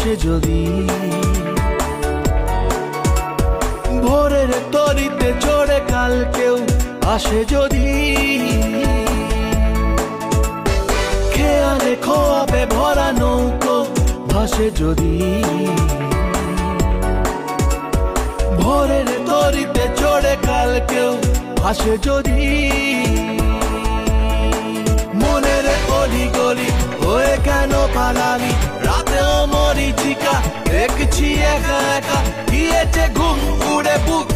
আসে যদি, ভোরের তরিতে চড়ে কাল কেউ আসে যদি, খেয়ালে খোয়াবে ভরা নৌকো ভাসে যদি, ভোরের তরিতে চড়ে কাল কেউ আসে যদি, মনের অলি গলি হয়ে কেন পালালি, রাতেও মরিচিকা দেখছি একা একা, গিয়েছে ঘুম উড়ে বুক